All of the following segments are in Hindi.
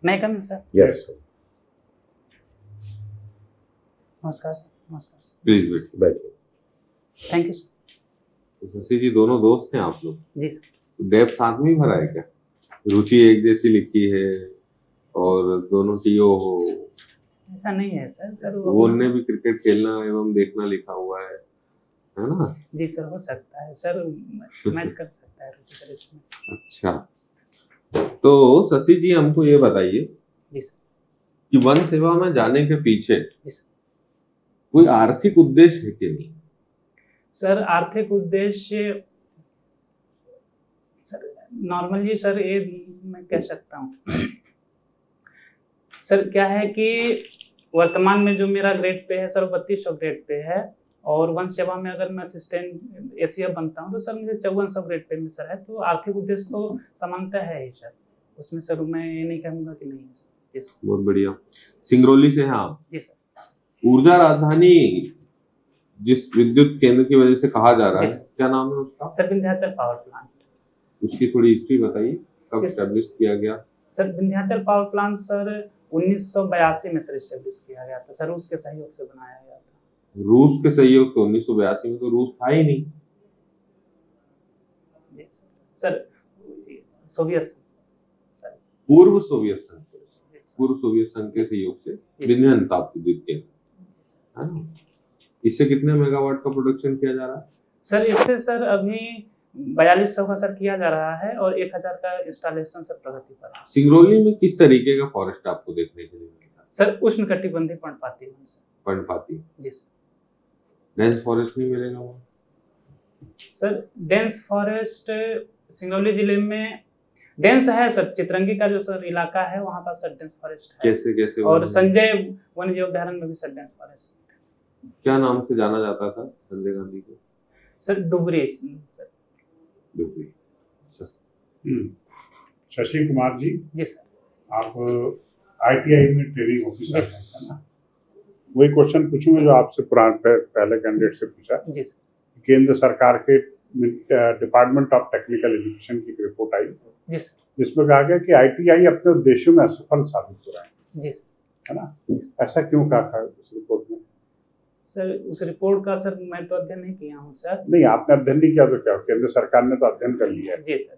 मैं कम सर। यस नमस्कार सर। नमस्कार सर। प्लीज बैठिए। बैठिए। Thank you sir. तो शशि जी दोनों दोस्त हैं आप लोग? जी सर। तो डेप साथ में ही भरा है क्या? रुचि एक जैसी लिखी है और दोनों टीओ हो। ऐसा नहीं है सर। सर वो उनने भी क्रिकेट खेलना एवं देखना लिखा हुआ है ना? जी सर, हो सकता है सर, मैच कर सकता है रुचि सर इसमें। अच्छा, तो शशि जी हमको ये बताइए जी सर। कि वन सेवा में जाने के पीछे जी सर। कोई आर्थिक उद्देश्य है कि नहीं? सर आर्थिक उद्देश्य सर नॉर्मली सर ये मैं कह सकता हूँ सर, क्या है कि वर्तमान में जो मेरा ग्रेड पे है सर 3200 ग्रेड पे है, और वन सेवा में अगर मैं असिस्टेंट एसीएफ बनता हूँ तो सर मुझे 5400 ग्रेड पे में सर है। तो आर्थिक उद्देश्य तो समानता है ही सर उसमें। सर मैं ये नहीं कहूँगा कि नहीं है सर। जी सर। बहुत बढ़िया। सिंगरौली से हैं आप? जी सर। ऊर्जा राजधानी जिस विद्युत केंद्र की वजह से कहा जा रहा है, जी सर। क्या नाम है उसका? Sir Vindhyachal power plant. उसकी थोड़ी हिस्ट्री बताइए, कब जी सर। एस्टेब्लिश किया गया? Sir Vindhyachal power plant sir 1982 में सर एस्टेब्लिश किया गया था सर, उसके सहयोग से बनाया गया था। रूस के सहयोग से? 1982 में तो रूस था ही नहीं। जी सर। सर सोवियत सर, पूर्व सोवियत संघ, जी सर। पूर्व सोवियत संघ के सहयोग से जी। विंध्यन ताप विद्युत केंद्र, जी सर। है ना? इससे कितने मेगावाट का प्रोडक्शन किया जा रहा है? सर इससे सर अभी 4200 का सर किया जा रहा है और 1000 का इंस्टॉलेशन सर प्रगति पर है। सिंगरौली में किस तरीके का फॉरेस्ट आपको देखने के लिए मिलेगा? सर उष्णकटिबंधीय पर्णपाती वन सर। पर्णपाती? जी सर। डेंस फॉरेस्ट नहीं मिलेगा वहाँ? सर डेंस फॉरेस्ट सिंगरौली जिले में डेंस है सर। चितरंगी का जो सर इलाका है वहाँ पर सर डेंस फॉरेस्ट है। कैसे कैसे? और संजय वन्यजीव अभ्यारण्य में भी सर डेंस फॉरेस्ट। क्या नाम से जाना जाता था संजय गांधी को? Sir Dhubri sir. डुबरी। शशि कुमार जी, जी सर। आप आईटीआई में ट्रेनिंग ऑफिसर जी हैं, है ना? वही क्वेश्चन पूछूंगा जो आपसे पहले कैंडिडेट से पूछा। जी सर। केंद्र सरकार के डिपार्टमेंट ऑफ टेक्निकल एजुकेशन की एक रिपोर्ट आई जी सर। जिसमें कहा गया कि आईटीआई अपने उद्देश्यों में असफल साबित हो रहा है, जी सर। है ना? ऐसा क्यों कहा था उस रिपोर्ट में? सर उस रिपोर्ट का सर मैं तो अध्ययन नहीं किया हूँ सर। नहीं, आपने अध्ययन नहीं किया तो क्या, केंद्र सरकार ने तो अध्ययन कर लिया है। जी सर।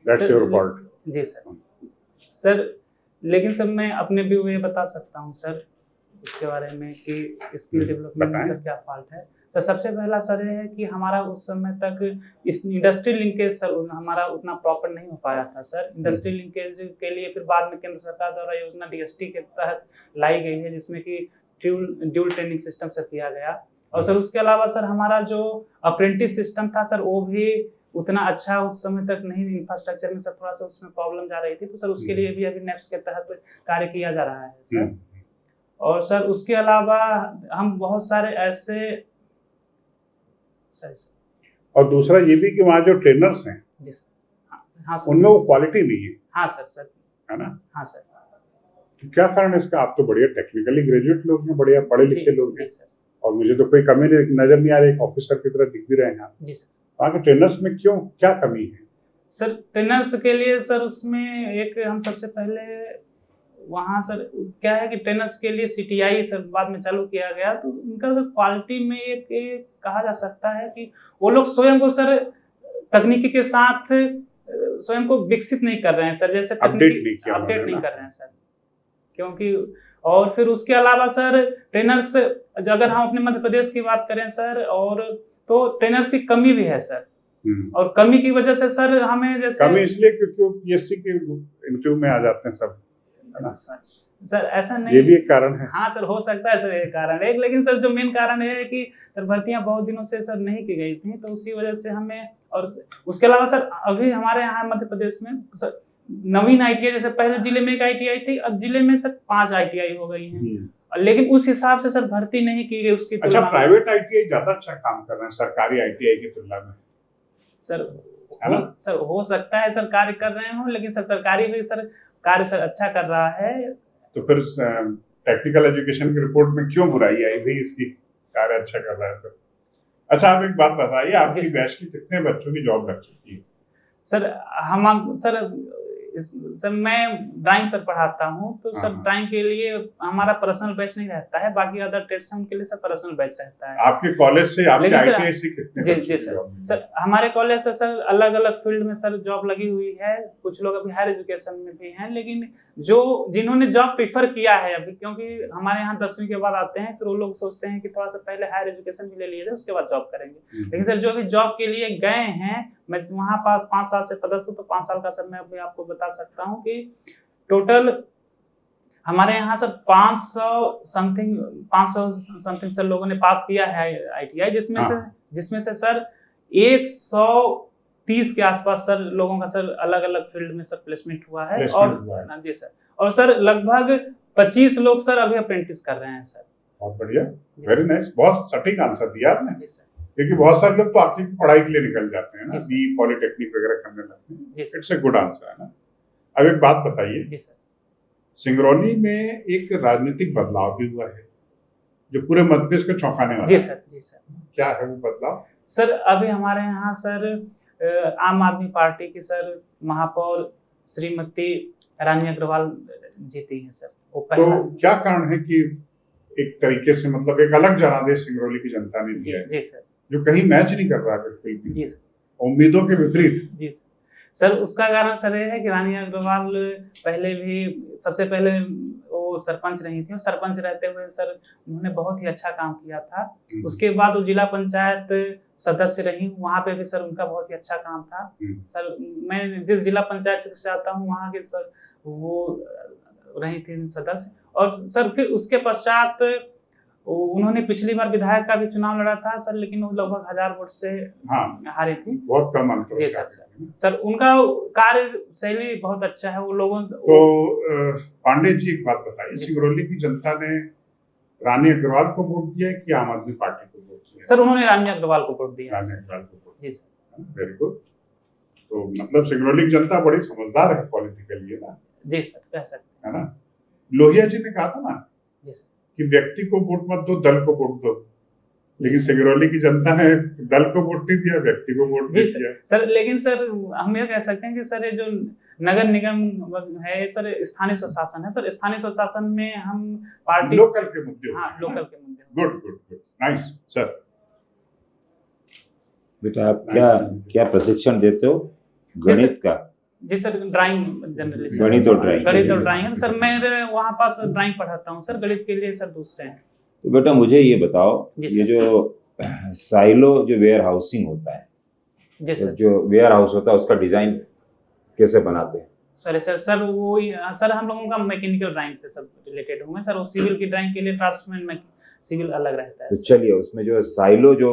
That's your fault. जी सर। सर लेकिन सर मैं अपने भी ये बता सकता हूँ सर इसके बारे में कि स्किल डेवलपमेंट में सर क्या फॉल्ट है। सर सबसे पहला सर ये है कि हमारा उस समय तक इस इंडस्ट्री लिंकेज सर हमारा उतना प्रॉपर नहीं हो पाया था सर। इंडस्ट्री लिंकेज के लिए फिर बाद में केंद्र सरकार द्वारा योजना डीएसटी के तहत लाई गई है, जिसमें कि ड्यूल ट्रेनिंग सिस्टम से किया गया। और सर उसके अलावा सर हमारा जो अप्रेंटिस सिस्टम था सर वो भी उतना अच्छा उस समय तक नहीं, इंफ्रास्ट्रक्चर में सर थोड़ा सा उसमें प्रॉब्लम जा रही थी। तो सर उसके लिए भी अभी नेप्स के तहत कार्य किया जा रहा है सर। और सर उसके अलावा हम बहुत सारे ऐसे सर। और दूसरा ये भी कि वहाँ जो ट्रेनर्स हैं जी सर। हाँ सर। उनमें वो क्वालिटी नहीं है, हाँ सर। है ना? हाँ सर। तो क्या कारण है इसका? आप तो बढ़िया टेक्निकली ग्रेजुएट लोग हैं, बढ़िया पढ़े लिखे लोग हैं, और मुझे तो कोई कमी नजर नहीं आ रही, एक ऑफिसर की तरह दिख भी रहे हैं आप। जी सर। वहाँ के ट्रेनर्स में क्यों, क्या कमी है? सर ट्रेनर्स के लिए सर उसमें एक हम सबसे पहले वहाँ सर क्या है कि ट्रेनर्स के लिए सीटीआई सर बाद में चालू किया गया, तो उनका सर क्वालिटी में एक कहा जा सकता है कि वो लोग स्वयं को सर तकनीकी के साथ स्वयं को विकसित नहीं कर रहे हैं सर, जैसे अपडेट नहीं कर रहे हैं सर। क्योंकि और फिर उसके अलावा सर ट्रेनर्स अगर हम अपने मध्य प्रदेश की बात करें सर, और तो ट्रेनर्स की कमी भी है सर। और कमी की वजह से सर हमें जैसे कमी इसलिए क्योंकि वो पीएससी के इंटरव्यू में आ जाते हैं सब, है ना? सर ऐसा नहीं, ये भी एक कारण है। हाँ सर हो सकता है सर ये कारण है, लेकिन सर जो मेन कारण है कि सर भर्तियां बहुत दिनों से सर नहीं की गई थी, तो उसकी वजह से हमें। और उसके अलावा सर अभी हमारे यहाँ मध्य प्रदेश में सर नवीन आईटीआई, जैसे पहले जिले में एक आईटीआई थी, अब जिले में सर 5 आईटीआई हो गई हैं, लेकिन उस हिसाब से सर भर्ती नहीं की गई उसकी अच्छा, प्राइवेट आईटीआई ज्यादा अच्छा काम कर रहे हैं सरकारी आईटीआई की तुलना में सर? सर हो सकता है सर कार्य कर रहे हो, लेकिन सर सरकारी भी सर कार्य सर अच्छा कर रहा है। तो फिर टेक्निकल एजुकेशन की रिपोर्ट में क्यों बुराई आई थी इसकी, कार्य अच्छा कर रहा है तो? अच्छा, आप एक बात बताइए, आपकी बैच की कितने बच्चों की जॉब लग चुकी है? सर हम सर सर मैं ड्राइंग सर पढ़ाता हूँ, तो सर हाँ। ड्राइंग के लिए हमारा पर्सनल बैच नहीं रहता है, बाकी अदर ट्रेड्स हैं उनके लिए सर पर्सनल बैच रहता है। आपके कॉलेज से आपके लेकिन सर ITI से कितने जी बच्चे सर job में हैं? सर हमारे कॉलेज से सर अलग अलग फील्ड में सर जॉब लगी हुई है, कुछ लोग अभी हायर एजुकेशन में भी हैं, लेकिन जिन्होंने जॉब प्रीफर किया है अभी, क्योंकि हमारे यहाँ 10वीं के बाद आते हैं, फिर वो लोग सोचते हैं कि थोड़ा सा पहले हायर एजुकेशन भी ले लिया जाए, उसके बाद जॉब करेंगे। लेकिन सर जो अभी जॉब के लिए गए हैं, मैं वहाँ पास 5 साल से पदस्थ हूँ, तो 5 साल का सर मैं अभी आपको बता सकता हूँ कि टोटल हमारे यहाँ सर 500 समथिंग सर लोगों ने पास किया है ITI, जिसमें से सर 130 के आसपास सर लोगों का सर अलग अलग फील्ड में सर प्लेसमेंट हुआ है। और जी सर, और सर लगभग 25 लोग सर अभी अप्रेंटिस कर रहे हैं सर। बहुत बढ़िया, वेरी नाइस, बहुत सटीक आंसर दिया आपने। जी सर, क्योंकि बहुत सारे लोग तो आखिर की पढ़ाई के लिए निकल जाते हैं ना, जी सर। बी पॉलिटेक्निक वगैरह करने लगते हैं। जी sir. It's a good answer है ना। अब एक बात बताइए, जी सर, सिंगरौली में एक राजनीतिक बदलाव भी हुआ है जो पूरे मध्य प्रदेश को चौंकाने वाला जी है। सर, जी सर। क्या है वो बदलाव? सर अभी हमारे यहाँ सर आम आदमी पार्टी की सर महापौर श्रीमती रानी अग्रवाल जीती है सर। वो तो पहला क्या कारण है कि एक तरीके से मतलब एक अलग जनादेश सिंगरौली की जनता ने दिया है, जी सर, जो कहीं मैच नहीं कर रहा है बिल्कुल भी, जी सर, उम्मीदों के विपरीत। जी सर। सर उसका कारण सर ये है कि रानी अग्रवाल पहले भी सबसे पहले वो सरपंच रही थी, और सरपंच रहते हुए सर उन्होंने बहुत ही अच्छा काम किया था। उसके बाद वो जिला पंचायत सदस्य रही, वहाँ पे भी सर उनका बहुत ही अच्छा काम था। सर मैं जिस जिला पंचायत क्षेत्र से आता हूँ, वहाँ के सर वो रही थी सदस्य। और सर फिर उसके पश्चात उन्होंने पिछली बार विधायक का भी चुनाव लड़ा था सर, लेकिन वो लगभग 1000 वोट से हारे थी। बहुत कम अंतर जी सर। सर उनका कार्य शैली बहुत अच्छा है, वो लोगों तो पांडे जी एक बात बताइए, सिंगरौली की जनता ने रानी अग्रवाल को वोट दिया कि आम आदमी पार्टी को वोट दिया? सर उन्होंने रानी अग्रवाल को वोट दिया। रानी अग्रवाल को वोट। जी सर, वेरी गुड। तो मतलब सिंगरौली की जनता बड़ी समझदार है पॉलिटिकली, है ना? जी सर, कह सकते है ना? लोहिया जी ने कहा था ना जी सर कि व्यक्ति को वोट मत दो, दल को वोट दो, लेकिन सिंगरौली की जनता ने दल को वोट नहीं दिया, व्यक्ति को वोट दिया। सर लेकिन सर हम ये कह सकते हैं कि सर ये जो नगर निगम है सर स्थानीय स्वशासन है, सर स्थानीय स्वशासन में हम पार्टी लोकल के मुद्दे, हाँ लोकल के मुद्दे। Good good good, nice sir. बेटा आप क्या प्रशिक्षण देते हो? गणित का? जी सर, ड्राइंग जनरली गणित और ड्राइंग है सर। मैं वहाँ पास ड्राइंग पढ़ाता हूँ सर, गणित के लिए सर दूसरे हैं। तो बेटा मुझे ये बताओ, ये जो साइलो जो वेयर हाउसिंग होता है, तो जो वेयर हाउस होता है उसका डिजाइन कैसे बनाते हैं? सर वो सर हम लोगों का मैकेनिकल ड्राइंग से सब रिलेटेड हूँ मैं सर। वो सिविल की ड्राइंग के लिए ड्राफ्ट्समैन में सिविल अलग रहता है। तो चलिए उसमें जो साइलो जो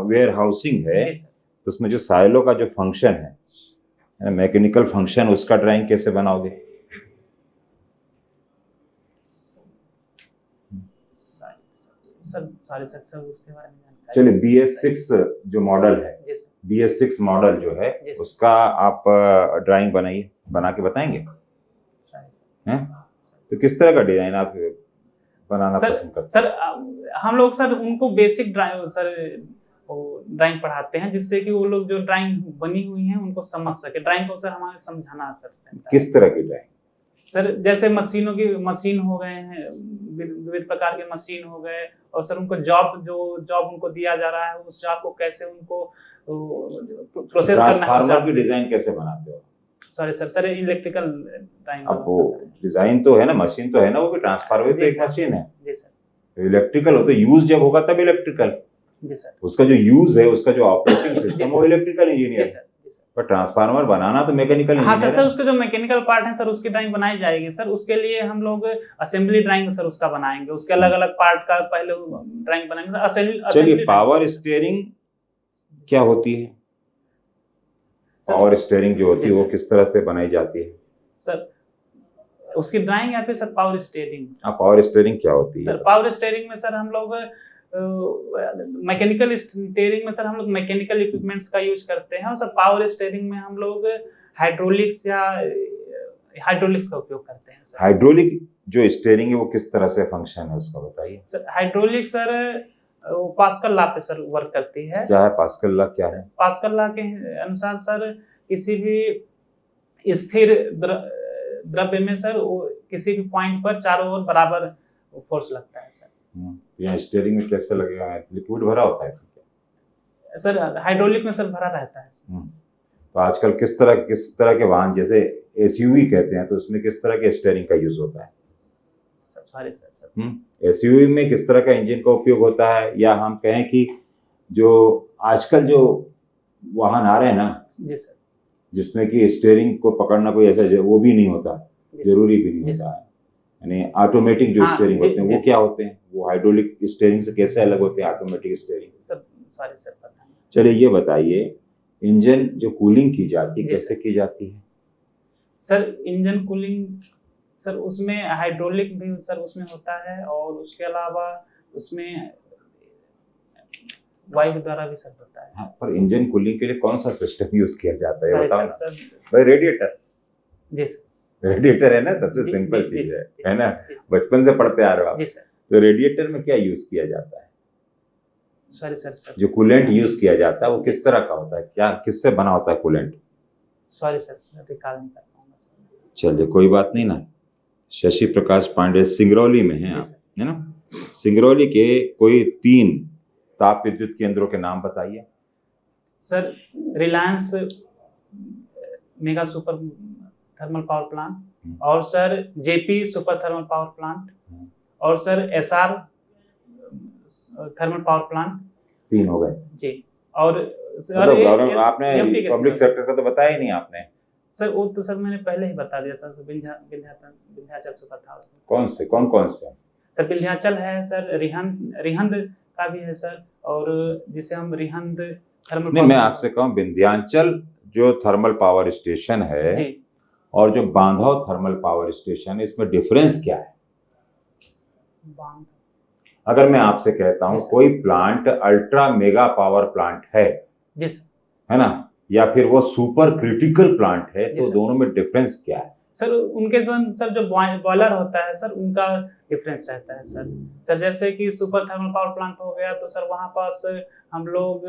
वेयर हाउसिंग है, तो उसमें जो साइलो का जो फंक्शन है मैकेनिकल फंक्शन, उसका ड्राइंग कैसे बनाओगे? सर उसके बारे में चलिए BS6 जो मॉडल है, BS6 मॉडल जो है उसका आप ड्राइंग बना के बताएंगे हैं? तो किस तरह का डिजाइन आप बनाना पसंद करते हैं? सर हम लोग सर उनको बेसिक ड्राइंग पढ़ाते हैं, जिससे कि वो लोग जो ड्राइंग बनी हुई है उनको समझ सके। ड्राइंग को सर हमारे समझाना सर। किस तरह की ड्राइंग? सर जैसे मशीन हो गए हैं, विविध प्रकार के मशीन हो गए, और सर उनको जॉब उनको दिया जा रहा है, उस जॉब को कैसे उनको प्रोसेस करना है। ट्रांसफार्मर की डिजाइन कैसे बनाते हो? Sorry sir electrical drawing. अब वो डिजाइन तो है ना, मशीन तो है ना, वो भी ट्रांसफार्मर तो एक मशीन है। जी सर। इलेक्ट्रिकल हो तो यूज जब होगा तब इलेक्ट्रिकल। जी सर। उसका जो यूज है, उसका जो ऑपरेटिंग सिस्टम वो इलेक्ट्रिकल इंजीनियर है, पर ट्रांसफार्मर बनाना तो मैकेनिकल इंजीनियर। हाँ सर उसके जो मैकेनिकल पार्ट है सर उसकी ड्राइंग बनाई जाएगी सर। उसके लिए हम लोग असेंबली ड्राइंग सर उसका बनाएंगे, उसके अलग अलग पार्ट का पहले ड्राइंग बनाएंगे। चलिए पावर स्टीयरिंग क्या होती है? पावर स्टीयरिंग जो होती है वो किस तरह से बनाई जाती है सर? उसकी ड्राइंग या फिर sir power steering? Power steering क्या होती है सर? पावर स्टीयरिंग में सर हम लोग मैकेनिकल स्टीयरिंग में सर हम लोग मैकेनिकल इक्विपमेंट्स का यूज करते हैं, और सर पावर स्टीयरिंग में हम लोग हाइड्रोलिक्स का उपयोग करते हैं सर। हाइड्रोलिक जो स्टीयरिंग है वो किस तरह से फंक्शन है उसका बताइए sir. Hydraulic sir pascal law पे सर वर्क करती है। क्या है पास्कल लॉ? क्या है पास्कल लॉ के अनुसार सर किसी भी स्थिर द्रव्य में सर वो किसी भी पॉइंट पर चारों ओर बराबर फोर्स लगता है सर। यहाँ स्टीयरिंग में कैसे लगेगा, लिक्विड भरा होता है सर? हाइड्रोलिक में सर भरा रहता है सर। तो आजकल किस तरह के वाहन जैसे एसयूवी कहते हैं, तो उसमें किस तरह के स्टीयरिंग का यूज होता है? एसयूवी में किस तरह का इंजन का उपयोग होता है, या हम कहें कि जो आजकल जो वाहन आ रहे हैं ना जी सर, जिसमें कि स्टीयरिंग को पकड़ना कोई ऐसा वो भी नहीं होता, जरूरी भी नहीं होता है, यानी ऑटोमेटिक जो स्टीयरिंग होते हैं वो क्या होते हैं, वो हाइड्रोलिक स्टीयरिंग से कैसे अलग होते हैं ऑटोमेटिक स्टीयरिंग? सॉरी सर पता नहीं। चलिए ये बताइए, इंजन जो कूलिंग की जाती है कैसे की जाती है? सर इंजन कूलिंग सर उसमें हाइड्रोलिक भी सर उसमें होता है, और उसके अलावा उसमें वायु द्वारा भी सर होता है। हाँ, पर इंजन कूलिंग के लिए कौन सा सिस्टम यूज किया जाता है बताओ ना? सर भाई रेडिएटर। जी सर, रेडिएटर है ना, सबसे सिंपल चीज है ना, बचपन से पढ़ते आ रहे हो आप। जी सर। तो रेडिएटर में क्या यूज किया जाता है? सॉरी सर जो कूलेंट यूज किया जाता है वो किस तरह का होता है, क्या किससे बना होता है कूलेंट? सॉरी सर रिकॉल नहीं कर पाऊंगा सर। चलिए कोई बात नहीं ना। शशि प्रकाश पांडे सिंगरौली में हैं आप, है ना? सिंगरौली के कोई 3 ताप विद्युत केंद्रों के नाम बताइए। Sir Reliance mega super thermal power plant, और sir JP super thermal power plant, और sir SR thermal power plant. 3 हो गए जी। और सर आपने पब्लिक सेक्टर का तो बताया ही नहीं आपने। सर वो तो सर मैंने पहले ही बता दिया सर, विंध्याचल सुपर था। कौन से? सर विंध्याचल है सर, रिहंद का भी है सर, और जिसे हम रिहंद थर्मल नहीं, मैं आपसे कहूँ विंध्याचल जो थर्मल पावर स्टेशन है जी, और जो बांधव थर्मल पावर स्टेशन है, इसमें डिफरेंस क्या है? अगर मैं आपसे कहता हूँ कोई plant ultra mega power plant है जी सर, है ना, या फिर वो सुपर क्रिटिकल प्लांट है, तो दोनों में डिफरेंस क्या है? सर उनके सर जो बॉयलर होता है सर उनका डिफरेंस रहता है सर। सर जैसे कि सुपर थर्मल पावर प्लांट हो गया तो सर वहाँ पास हम लोग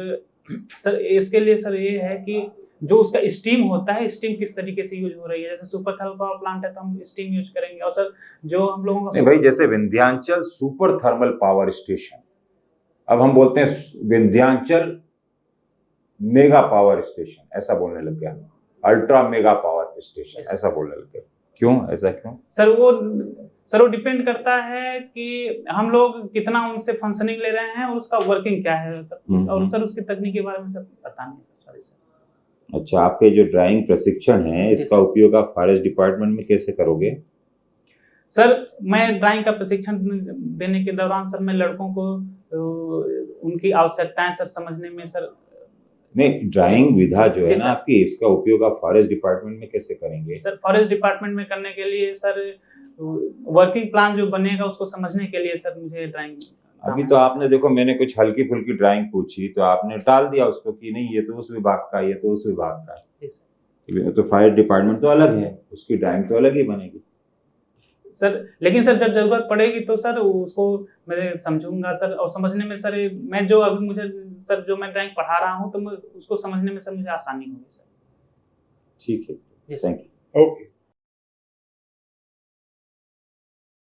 सर इसके लिए सर ये है कि जो उसका स्टीम होता है, स्टीम किस तरीके से यूज हो रही है। जैसे सुपर थर्मल पावर प्लांट है तो हम स्टीम यूज करेंगे, और सर जो हम लोगों का भाई जैसे Vindhyachal super thermal power station, अब हम बोलते हैं विंध्याचल मेगा पावर स्टेशन, ऐसा बोलने लग गया, अल्ट्रा मेगा पावर स्टेशन ऐसा बोलने लग गया। क्यों ऐसा क्यों? सर वो डिपेंड करता है कि हम लोग कितना उनसे फंक्शनिंग ले रहे हैं और उसका वर्किंग क्या है सर, और सर उसकी तकनीक के बारे में सर पता नहीं सर। Sorry sir. अच्छा, आपके जो ड्राइंग प्रशिक्षण है इसका उपयोग आप फॉरेस्ट डिपार्टमेंट में कैसे करोगे? सर मैं ड्राइंग का प्रशिक्षण देने के दौरान सर मैं लड़कों को उनकी आवश्यकताएं सर समझने में सर नहीं, ड्राइंग विधा जो है ना आपकी, इसका उपयोग आप फॉरेस्ट डिपार्टमेंट में कैसे करेंगे? सर फॉरेस्ट डिपार्टमेंट में करने के लिए सर वर्किंग प्लान जो बनेगा उसको समझने के लिए सर मुझे ड्राइंग। अभी तो आपने देखो, मैंने कुछ हल्की फुल्की ड्राइंग पूछी तो आपने टाल दिया उसको कि नहीं ये तो उस विभाग का, ये तो उस विभाग का। तो फॉरेस्ट डिपार्टमेंट तो अलग है, उसकी ड्राइंग तो अलग ही बनेगी सर। लेकिन सर जब जरूरत पड़ेगी तो सर उसको मैं समझूंगा सर, और समझने में सर मैं जो अभी मुझे सर जो मैं ड्राइंग पढ़ा रहा हूँ तो मैं उसको समझने में सर मुझे आसानी होगी सर। ठीक है, जी थैंक यू। ओके।